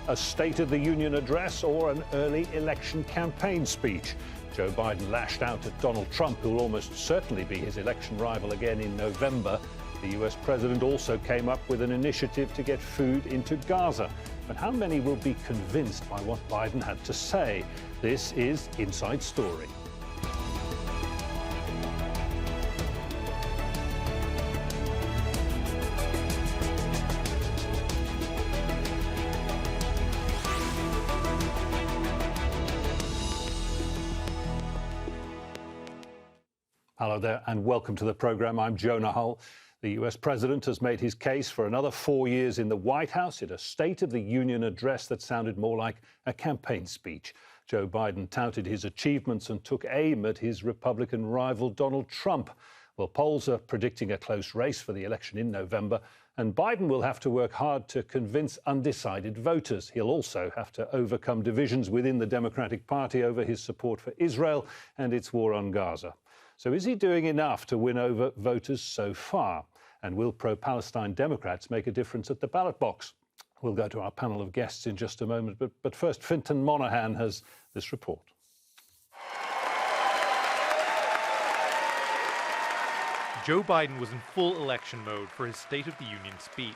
a State of the Union address or an early election campaign speech? Joe Biden lashed out at Donald Trump, who will almost certainly be his election rival again in November. The US president also came up with an initiative to get food into Gaza. But how many will be convinced by what Biden had to say? This is Inside Story. Hello there and welcome to the programme. I'm Jonah Hull. The US president has made his case for another 4 years in the White House in a State of the Union address that sounded more like a campaign speech. Joe Biden touted his achievements and took aim at his Republican rival Donald Trump. Well, polls are predicting a close race for the election in November, and Biden will have to work hard to convince undecided voters. He'll also have to overcome divisions within the Democratic Party over his support for Israel and its war on Gaza. So is he doing enough to win over voters so far? And will pro-Palestine Democrats make a difference at the ballot box? We'll go to our panel of guests in just a moment, but first, Fintan Monahan has this report. Joe Biden was in full election mode for his State of the Union speech.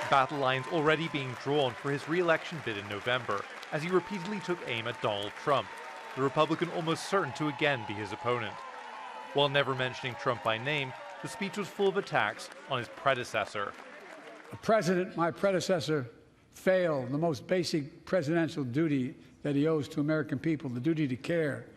Battle lines already being drawn for his re-election bid in November, as he repeatedly took aim at Donald Trump, the Republican almost certain to again be his opponent. While never mentioning Trump by name, the speech was full of attacks on his predecessor. A president, my predecessor, failed the most basic presidential duty that he owes to American people, the duty to care.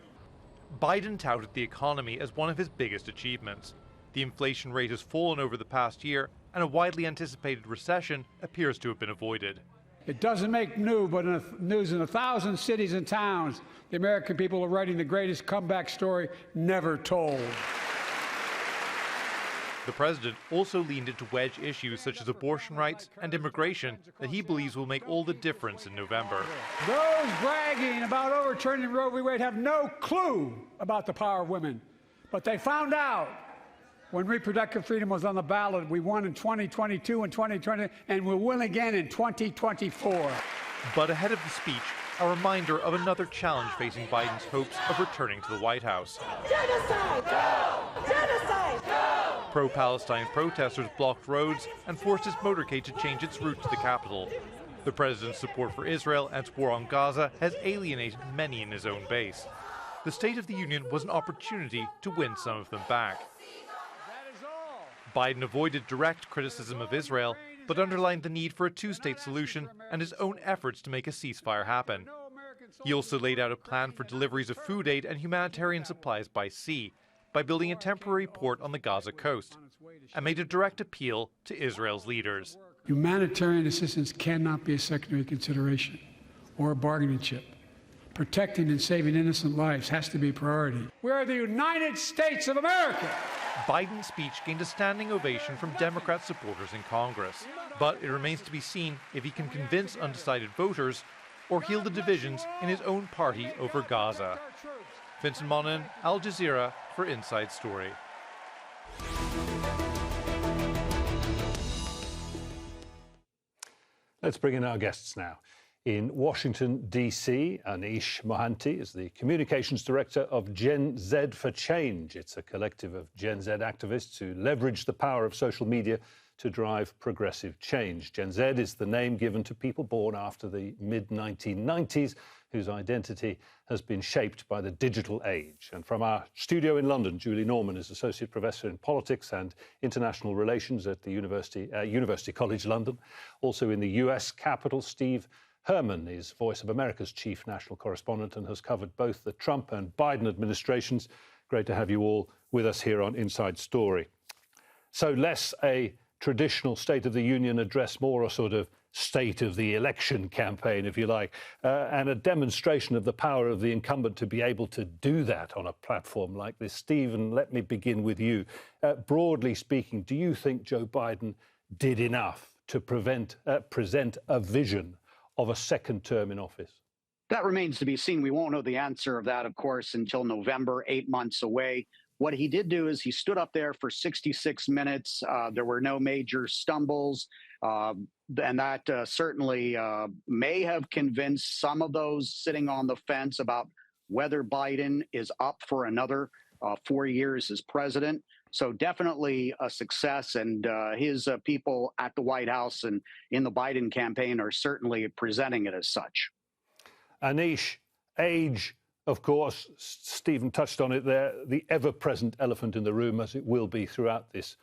Biden touted the economy as one of his biggest achievements. The inflation rate has fallen over the past year, and a widely anticipated recession appears to have been avoided. It doesn't make news in 1,000 cities and towns. The American people are writing the greatest comeback story never told. The president also leaned into wedge issues such as abortion rights and immigration that he believes will make all the difference in November. Those bragging about overturning Roe v. Wade have no clue about the power of women. But they found out when reproductive freedom was on the ballot. We won in 2022 and 2020, and we'll win again in 2024. But ahead of the speech, a reminder of another challenge facing Biden's hopes of returning to the White House. Genocide! Go! Genocide! Go! Pro-Palestine protesters blocked roads and forced his motorcade to change its route to the capital. The president's support for Israel and its war on Gaza has alienated many in his own base. The State of the Union was an opportunity to win some of them back. Biden avoided direct criticism of Israel, but underlined the need for a two-state solution and his own efforts to make a ceasefire happen. He also laid out a plan for deliveries of food aid and humanitarian supplies by sea, by building a temporary port on the Gaza coast, and made a direct appeal to Israel's leaders. Humanitarian assistance cannot be a secondary consideration or a bargaining chip. Protecting and saving innocent lives has to be a priority. We are the United States of America. Biden's speech gained a standing ovation from Democrat supporters in Congress. But it remains to be seen if he can convince undecided voters or heal the divisions in his own party over Gaza. Vincent Monahan, Al Jazeera for Inside Story. Let's bring in our guests now. In Washington, D.C., Anish Mohanty is the Communications Director of Gen Z for Change. It's a collective of Gen Z activists who leverage the power of social media to drive progressive change. Gen Z is the name given to people born after the mid-1990s whose identity has been shaped by the digital age. And from our studio in London, Julie Norman is Associate Professor in Politics and International Relations at the University College London. Also in the US Capitol, Steve Herman is Voice of America's chief national correspondent and has covered both the Trump and Biden administrations. Great to have you all with us here on Inside Story. So less a traditional State of the Union address, more a sort of State of the Election campaign, if you like, and a demonstration of the power of the incumbent to be able to do that on a platform like this. Stephen, let me begin with you. Broadly speaking, do you think Joe Biden did enough to present a vision of a second term in office? That remains to be seen. We won't know the answer of that, of course, until November, 8 months away. what he did do is he stood up there for 66 minutes. There were no major stumbles. And that certainly may have convinced some of those sitting on the fence about whether Biden is up for another 4 years as president. So definitely a success, and his people at the White House and in the Biden campaign are certainly presenting it as such. Anish, age, of course, Stephen touched on it there, the ever-present elephant in the room, as it will be throughout this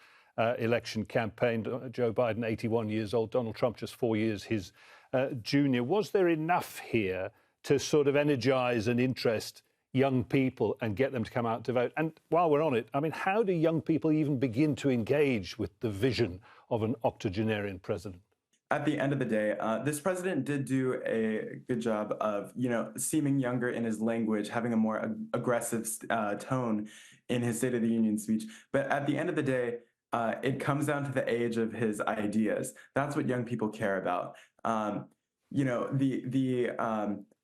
election campaign. Joe Biden, 81 years old, Donald Trump just 4 years his junior. Was there enough here to sort of energize and interest young people and get them to come out to vote? And while we're on it, I mean, how do young people even begin to engage with the vision of an octogenarian president? At the end of the day, this president did do a good job of, seeming younger in his language, having a more aggressive tone in his State of the Union speech. But at the end of the day, it comes down to the age of his ideas. That's what young people care about.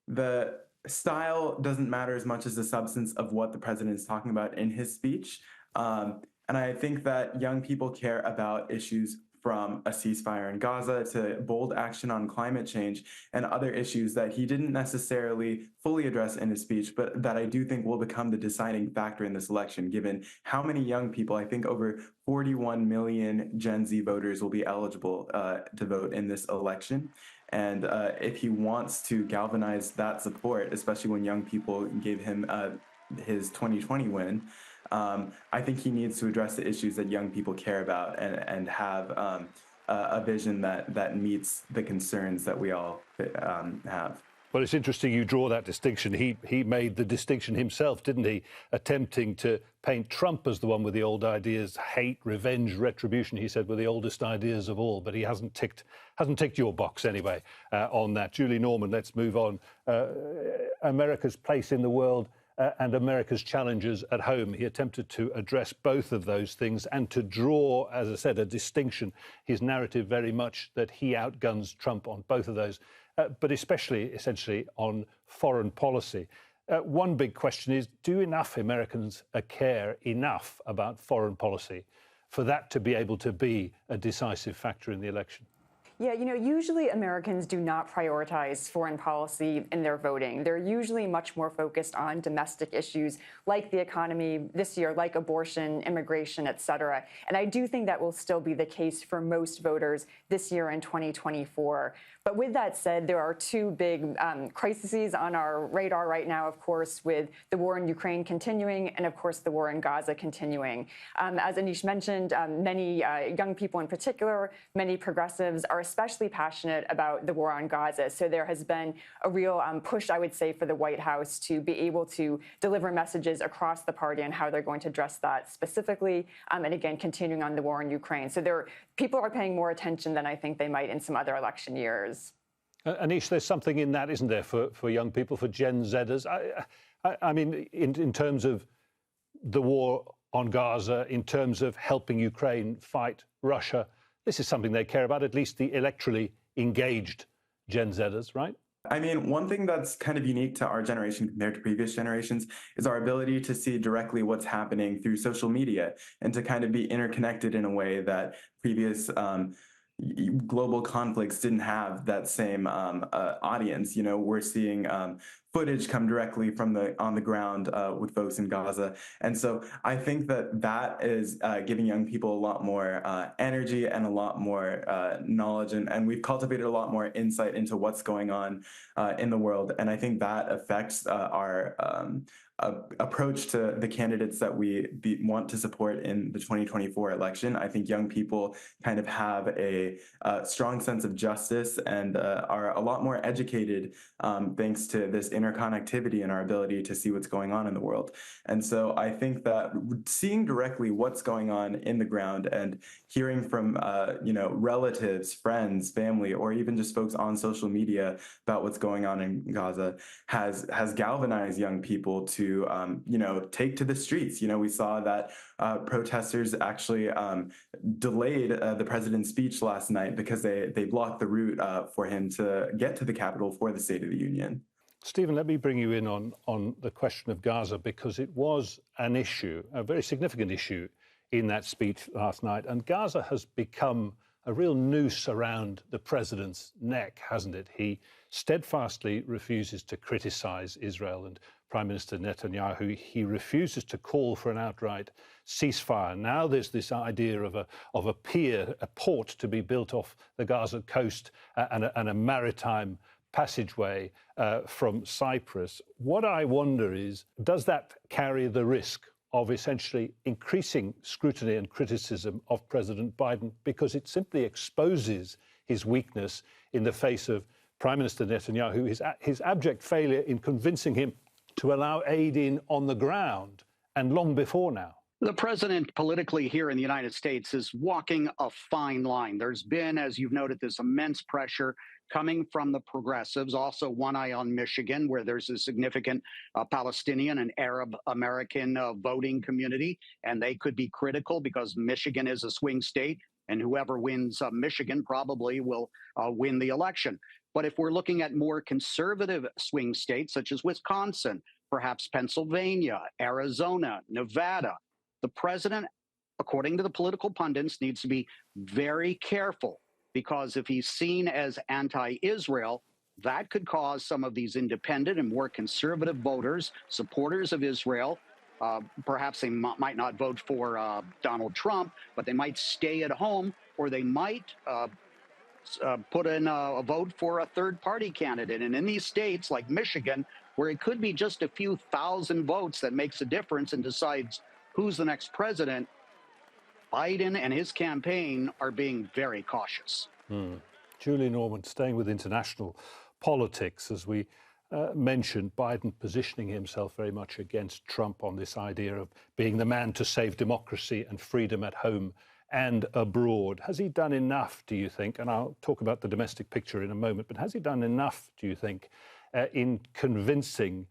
The style doesn't matter as much as the substance of what the president is talking about in his speech. And I think that young people care about issues from a ceasefire in Gaza to bold action on climate change and other issues that he didn't necessarily fully address in his speech, but that I do think will become the deciding factor in this election, given how many young people, I think over 41 million Gen Z voters will be eligible to vote in this election. And if he wants to galvanize that support, especially when young people gave him his 2020 win, I think he needs to address the issues that young people care about and have a vision that meets the concerns that we all have. Well, it's interesting you draw that distinction. He made the distinction himself, didn't he? Attempting to paint Trump as the one with the old ideas, hate, revenge, retribution, he said, were the oldest ideas of all. But he hasn't ticked your box anyway on that. Julie Norman, let's move on. America's place in the world and America's challenges at home. He attempted to address both of those things and to draw, as I said, a distinction. His narrative very much that he outguns Trump on both of those, but especially, essentially, on foreign policy. One big question is, do enough Americans care enough about foreign policy for that to be able to be a decisive factor in the election? Yeah, usually Americans do not prioritize foreign policy in their voting. They're usually much more focused on domestic issues like the economy this year, like abortion, immigration, et cetera. And I do think that will still be the case for most voters this year in 2024. But with that said, there are two big crises on our radar right now, of course, with the war in Ukraine continuing and, of course, the war in Gaza continuing. As Anish mentioned, many young people in particular, many progressives are especially passionate about the war on Gaza. So there has been a real push, I would say, for the White House to be able to deliver messages across the party on how they're going to address that specifically. And again, continuing on the war in Ukraine. So people are paying more attention than I think they might in some other election years. Anish, there's something in that, isn't there, for young people, for Gen Zers? I mean, in terms of the war on Gaza, in terms of helping Ukraine fight Russia, this is something they care about, at least the electorally engaged Gen Zers, right? I mean, one thing that's kind of unique to our generation compared to previous generations is our ability to see directly what's happening through social media and to kind of be interconnected in a way that previous global conflicts didn't have that same audience. We're seeing footage come directly from on the ground with folks in Gaza. And so I think that is giving young people a lot more energy and a lot more knowledge. And we've cultivated a lot more insight into what's going on in the world. And I think that affects our approach to the candidates that we want to support in the 2024 election. I think young people kind of have a strong sense of justice and are a lot more educated thanks to this interconnectivity and our ability to see what's going on in the world. And so I think that seeing directly what's going on in the ground and hearing from relatives, friends, family, or even just folks on social media about what's going on in Gaza has galvanized young people to take to the streets. We saw that protesters actually delayed the president's speech last night because they blocked the route for him to get to the Capitol for the State of the Union. Stephen, let me bring you in on the question of Gaza, because it was an issue, a very significant issue in that speech last night. And Gaza has become a real noose around the president's neck, hasn't it? He steadfastly refuses to criticize Israel and Prime Minister Netanyahu. He refuses to call for an outright ceasefire. Now there's this idea of a pier, a port to be built off the Gaza coast and a maritime passageway from Cyprus. What I wonder is, does that carry the risk of essentially increasing scrutiny and criticism of President Biden, because it simply exposes his weakness in the face of Prime Minister Netanyahu, his abject failure in convincing him to allow aid in on the ground, and long before now? The president politically here in the United States is walking a fine line. There's been, as you've noted, this immense pressure coming from the progressives, also one eye on Michigan, where there's a significant Palestinian and Arab American voting community, and they could be critical because Michigan is a swing state, and whoever wins Michigan probably will win the election. But if we're looking at more conservative swing states, such as Wisconsin, perhaps Pennsylvania, Arizona, Nevada, the president, according to the political pundits, needs to be very careful, because if he's seen as anti-Israel, that could cause some of these independent and more conservative voters, supporters of Israel, perhaps they might not vote for Donald Trump, but they might stay at home, or they might put in a vote for a third-party candidate. And in these states like Michigan, where it could be just a few thousand votes that makes a difference and decides who's the next president, Biden and his campaign are being very cautious. Julie Norman, staying with international politics, as we mentioned, Biden positioning himself very much against Trump on this idea of being the man to save democracy and freedom at home and abroad. Has he done enough, do you think? And I'll talk about the domestic picture in a moment, but has he done enough, do you think, in convincing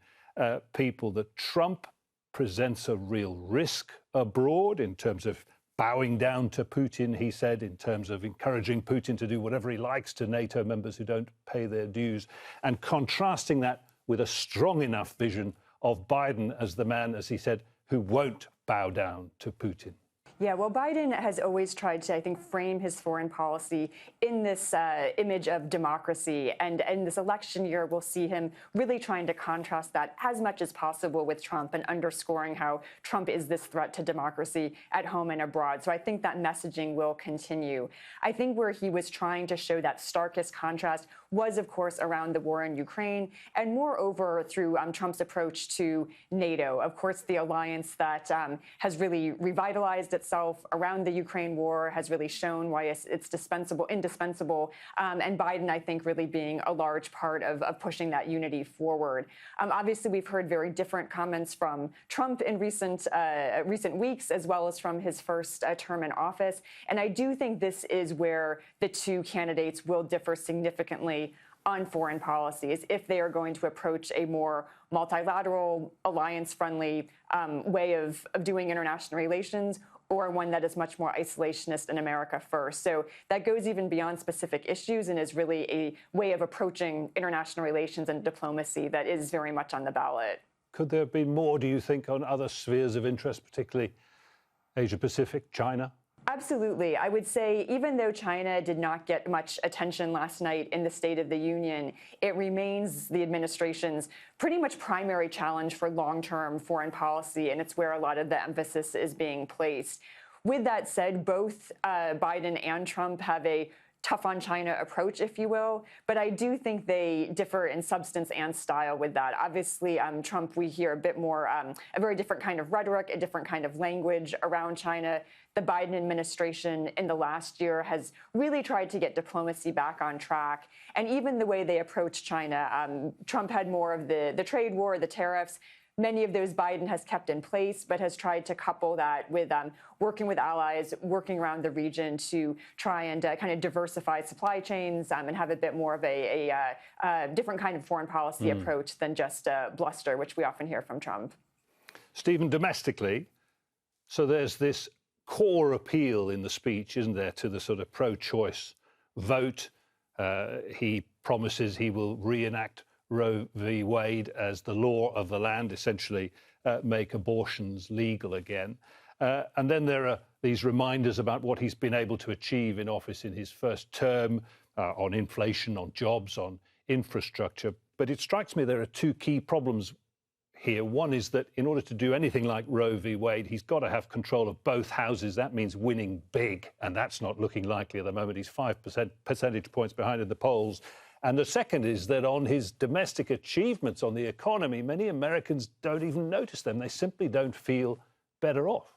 people that Trump presents a real risk abroad in terms of bowing down to Putin, he said, in terms of encouraging Putin to do whatever he likes to NATO members who don't pay their dues, and contrasting that with a strong enough vision of Biden as the man, as he said, who won't bow down to Putin? Yeah, well, Biden has always tried to, I think, frame his foreign policy in this image of democracy. And in this election year, we'll see him really trying to contrast that as much as possible with Trump and underscoring how Trump is this threat to democracy at home and abroad. So I think that messaging will continue. I think where he was trying to show that starkest contrast was, of course, around the war in Ukraine, and moreover through Trump's approach to NATO. Of course, the alliance that has really revitalized itself around the Ukraine war has really shown why it's indispensable, and Biden, I think, really being a large part of pushing that unity forward. Obviously, we've heard very different comments from Trump in recent weeks, as well as from his first term in office. And I do think this is where the two candidates will differ significantly on foreign policies, if they are going to approach a more multilateral, alliance-friendly way of doing international relations, or one that is much more isolationist in America first. So that goes even beyond specific issues and is really a way of approaching international relations and diplomacy that is very much on the ballot. Could there be more, do you think, on other spheres of interest, particularly Asia-Pacific, China? Absolutely. I would say even though China did not get much attention last night in the State of the Union, it remains the administration's pretty much primary challenge for long-term foreign policy, and it's where a lot of the emphasis is being placed. With that said, both Biden and Trump have a tough on China approach, if you will, but I do think they differ in substance and style with that. Obviously, Trump, we hear a bit more, a very different kind of rhetoric, a different kind of language around China. The Biden administration in the last year has really tried to get diplomacy back on track. And even the way they approach China, Trump had more of the trade war, the tariffs. Many of those Biden has kept in place, but has tried to couple that with working with allies, working around the region to try and kind of diversify supply chains and have a bit more of a different kind of foreign policy approach than just bluster, which we often hear from Trump. Stephen, domestically, so there's this core appeal in the speech, isn't there, to the sort of pro-choice vote. He promises he will reenact Roe v. Wade as the law of the land, essentially make abortions legal again. And then there are these reminders about what he's been able to achieve in office in his first term on inflation, on jobs, on infrastructure. But it strikes me there are two key problems here. One is that in order to do anything like Roe v. Wade, he's got to have control of both houses. That means winning big, and that's not looking likely at the moment. He's 5 percentage points behind in the polls. And the second is that on his domestic achievements on the economy, many Americans don't even notice them. They simply don't feel better off.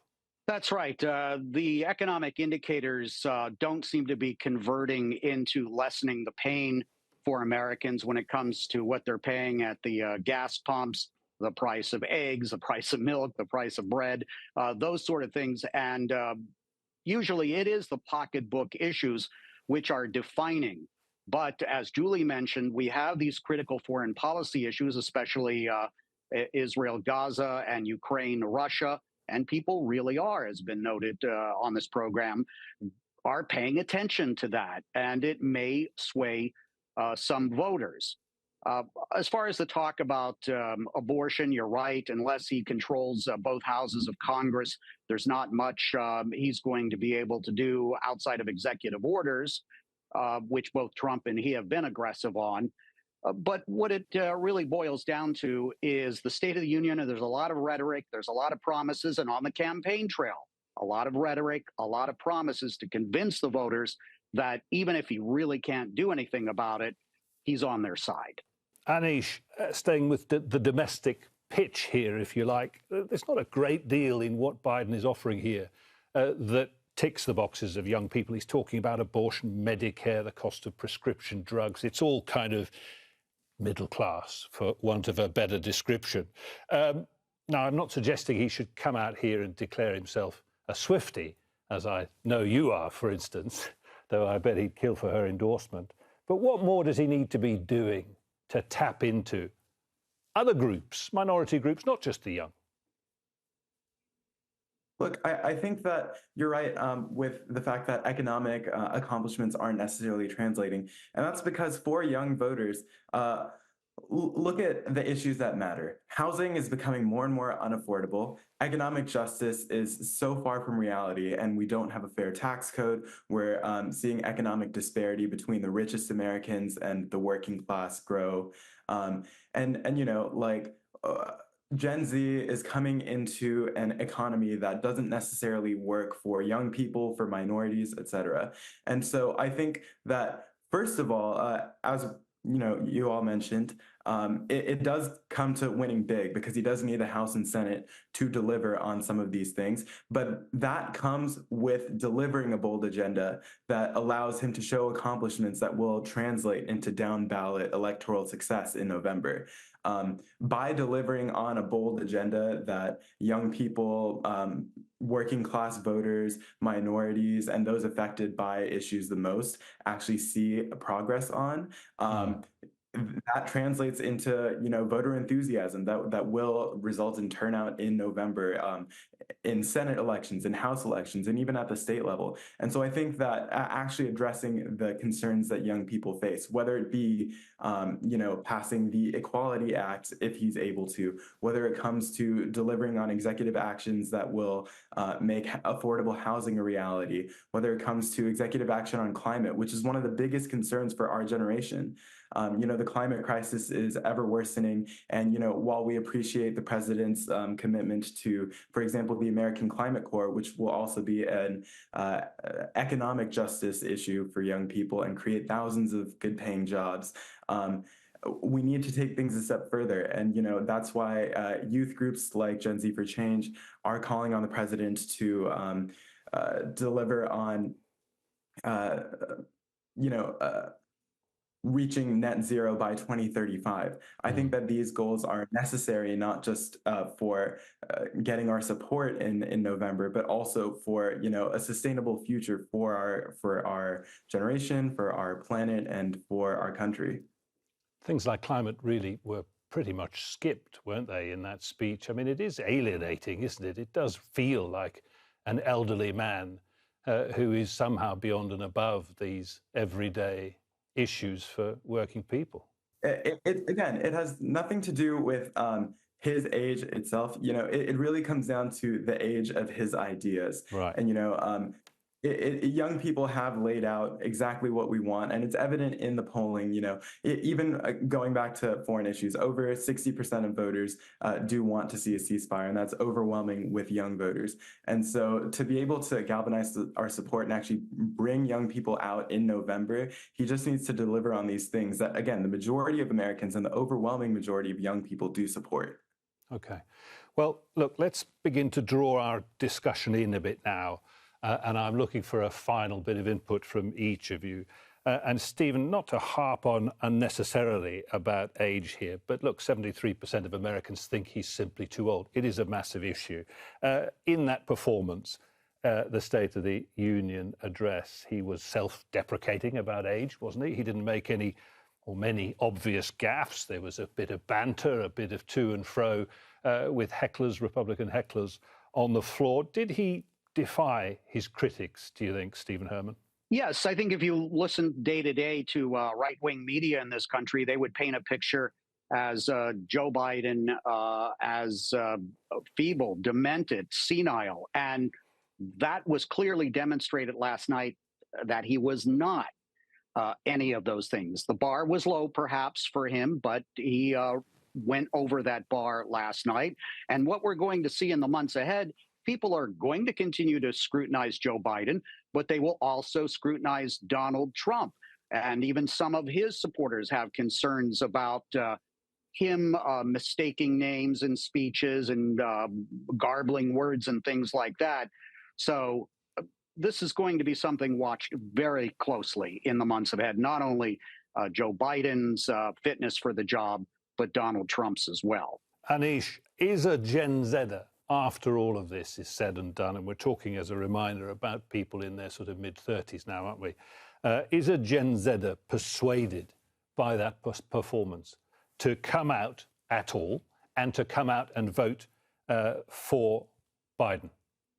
That's right. The economic indicators don't seem to be converting into lessening the pain for Americans when it comes to what they're paying at the gas pumps, the price of eggs, the price of milk, the price of bread, those sort of things. And usually it is the pocketbook issues which are defining. But as Julie mentioned, we have these critical foreign policy issues, especially Israel, Gaza, and Ukraine, Russia. And people really are, has been noted on this program, are paying attention to that. And it may sway some voters. As far as the talk about abortion, you're right. Unless he controls both houses of Congress, there's not much he's going to be able to do outside of executive orders, which both Trump and he have been aggressive on. But what it really boils down to is the State of the Union, and there's a lot of rhetoric, there's a lot of promises, and on the campaign trail, a lot of rhetoric, a lot of promises to convince the voters that even if he really can't do anything about it, he's on their side. Anish, staying with the domestic pitch here, if you like, there's not a great deal in what Biden is offering here that ticks the boxes of young people. He's talking about abortion, Medicare, the cost of prescription drugs. It's all kind of middle class, for want of a better description. Now, I'm not suggesting he should come out here and declare himself a Swiftie, as I know you are, for instance, though I bet he'd kill for her endorsement. But what more does he need to be doing to tap into other groups, minority groups, not just the young? Look, I think that you're right with the fact that economic accomplishments aren't necessarily translating. And that's because for young voters, look at the issues that matter. Housing is becoming more and more unaffordable. Economic justice is so far from reality, and we don't have a fair tax code. We're seeing economic disparity between the richest Americans and the working class grow. And you know, like, Gen Z is coming into an economy that doesn't necessarily work for young people, for minorities, et cetera. And so I think that, first of all, as you know, you all mentioned, it does come to winning big, because he does need the House and Senate to deliver on some of these things. But that comes with delivering a bold agenda that allows him to show accomplishments that will translate into down ballot electoral success in November. By delivering on a bold agenda that young people, working class voters, minorities, and those affected by issues the most actually see progress on, that translates into, you know, voter enthusiasm that will result in turnout in November, in Senate elections, in House elections, and even at the state level. And so I think that actually addressing the concerns that young people face, whether it be, you know, passing the Equality Act if he's able to, whether it comes to delivering on executive actions that will make affordable housing a reality, whether it comes to executive action on climate, which is one of the biggest concerns for our generation. You know, the climate crisis is ever worsening. And, you know, while we appreciate the president's commitment to, for example, the American Climate Corps, which will also be an economic justice issue for young people and create thousands of good paying jobs, we need to take things a step further. And, you know, that's why youth groups like Gen Z for Change are calling on the president to deliver on, you know, reaching net zero by 2035. I think that these goals are necessary, not just for getting our support in November, but also for, you know, a sustainable future for our generation, for our planet, and for our country. Things like climate really were pretty much skipped, weren't they, in that speech? I mean, it is alienating, isn't it? It does feel like an elderly man who is somehow beyond and above these everyday issues for working people. Again, it has nothing to do with his age itself. It really comes down to the age of his ideas. Right. And, young people have laid out exactly what we want, and it's evident in the polling. Even going back to foreign issues, over 60% of voters do want to see a ceasefire, and that's overwhelming with young voters. And so to be able to galvanize our support and actually bring young people out in November, he just needs to deliver on these things that, again, the majority of Americans and the overwhelming majority of young people do support. Okay. Well, look, let's begin to draw our discussion in a bit now. And I'm looking for a final bit of input from each of you. And Stephen, not to harp on unnecessarily about age here, but look, 73% of Americans think he's simply too old. It is a massive issue. In that performance, the State of the Union address, he was self-deprecating about age, wasn't he? He didn't make any or many obvious gaffes. There was a bit of banter, a bit of to and fro with hecklers, Republican hecklers on the floor. Did he defy his critics, do you think, Stephen Herman? Yes, I think if you listen day to day to right-wing media in this country, they would paint a picture as Joe Biden as feeble, demented, senile. And that was clearly demonstrated last night that he was not any of those things. The bar was low, perhaps, for him, but he went over that bar last night. And what we're going to see in the months ahead, people are going to continue to scrutinize Joe Biden, but they will also scrutinize Donald Trump. And even some of his supporters have concerns about him mistaking names in speeches and garbling words and things like that. So this is going to be something watched very closely in the months ahead, not only Joe Biden's fitness for the job, but Donald Trump's as well. Anish, is a Gen Zer, after all of this is said and done, and we're talking as a reminder about people in their sort of mid-30s now, aren't we? Is a Gen Zer persuaded by that performance to come out at all and to come out and vote for Biden?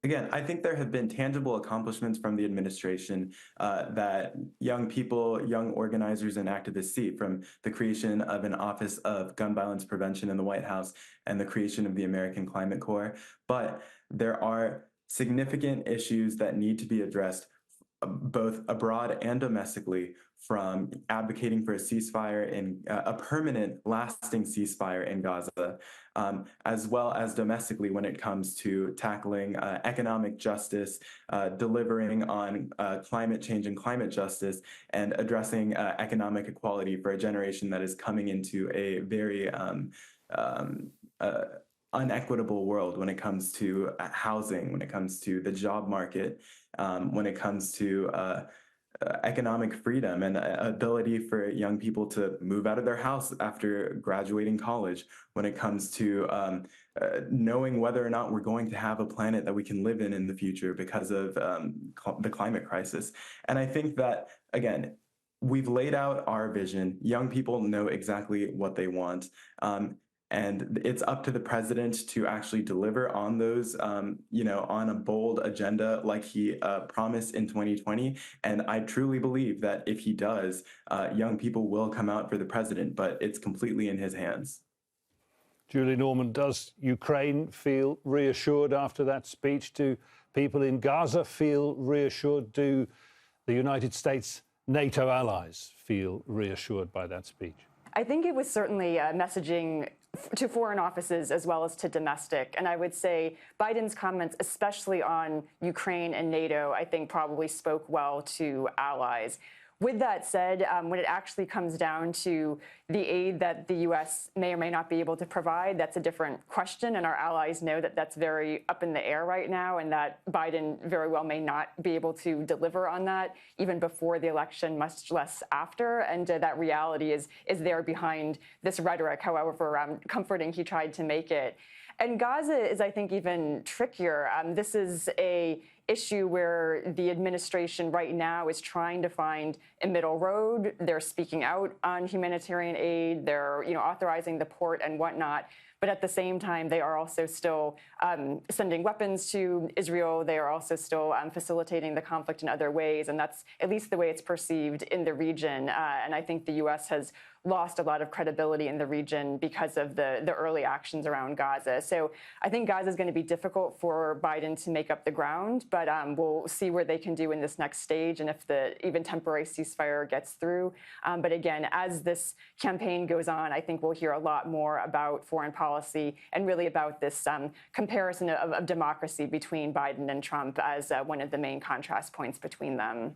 Again, I think there have been tangible accomplishments from the administration that young people, young organizers and activists see, from the creation of an Office of Gun Violence Prevention in the White House and the creation of the American Climate Corps. But there are significant issues that need to be addressed both abroad and domestically, from advocating for a ceasefire in a permanent, lasting ceasefire in Gaza, as well as domestically when it comes to tackling economic justice, delivering on climate change and climate justice, and addressing economic equality for a generation that is coming into a very unequitable world when it comes to housing, when it comes to the job market, when it comes to economic freedom and ability for young people to move out of their house after graduating college, when it comes to knowing whether or not we're going to have a planet that we can live in the future because of the climate crisis. And I think that, again, we've laid out our vision. Young people know exactly what they want. And it's up to the president to actually deliver on those, on a bold agenda like he promised in 2020. And I truly believe that if he does, young people will come out for the president, but it's completely in his hands. Julie Norman, does Ukraine feel reassured after that speech? Do people in Gaza feel reassured? Do the United States NATO allies feel reassured by that speech? I think it was certainly messaging to foreign offices as well as to domestic. And I would say Biden's comments, especially on Ukraine and NATO, I think probably spoke well to allies. With that said, when it actually comes down to the aid that the U.S. may or may not be able to provide, that's a different question. And our allies know that that's very up in the air right now, and that Biden very well may not be able to deliver on that even before the election, much less after. And that reality is there behind this rhetoric, however comforting he tried to make it. And Gaza is, I think, even trickier. This is a issue where the administration right now is trying to find a middle road. They're speaking out on humanitarian aid. They're, authorizing the port and whatnot. But at the same time, they are also still sending weapons to Israel. They are also still facilitating the conflict in other ways. And that's at least the way it's perceived in the region. And I think the U.S. has lost a lot of credibility in the region because of the early actions around Gaza. So I think Gaza is going to be difficult for Biden to make up the ground, but we'll see where they can do in this next stage and if the even temporary ceasefire gets through. But again, as this campaign goes on, I think we'll hear a lot more about foreign policy and really about this comparison of democracy between Biden and Trump as one of the main contrast points between them.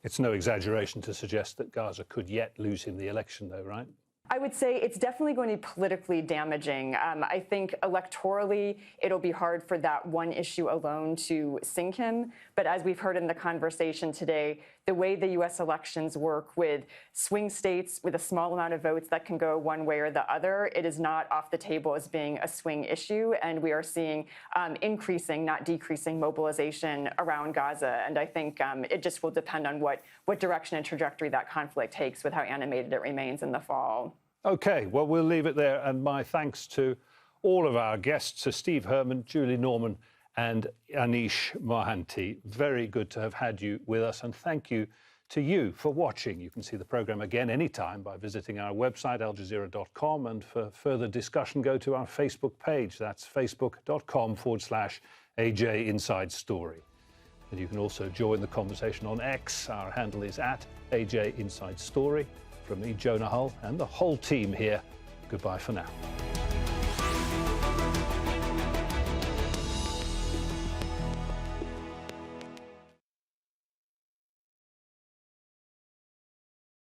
It's no exaggeration to suggest that Gaza could yet lose him the election, though, right? I would say it's definitely going to be politically damaging. I think electorally, it'll be hard for that one issue alone to sink him. But as we've heard in the conversation today, the way the U.S. elections work with swing states with a small amount of votes that can go one way or the other, it is not off the table as being a swing issue. And we are seeing increasing, not decreasing, mobilization around Gaza. And I think it just will depend on what direction and trajectory that conflict takes with how animated it remains in the fall. OK, well, we'll leave it there. And my thanks to all of our guests, to Steve Herman, Julie Norman and Anish Mohanty. Very good to have had you with us. And thank you to you for watching. You can see the programme again anytime by visiting our website, aljazeera.com. And for further discussion, go to our Facebook page. That's facebook.com/AJ Inside Story. And you can also join the conversation on X. Our handle is @AJ Inside Story. From me, Jonah Hull, and the whole team here, goodbye for now.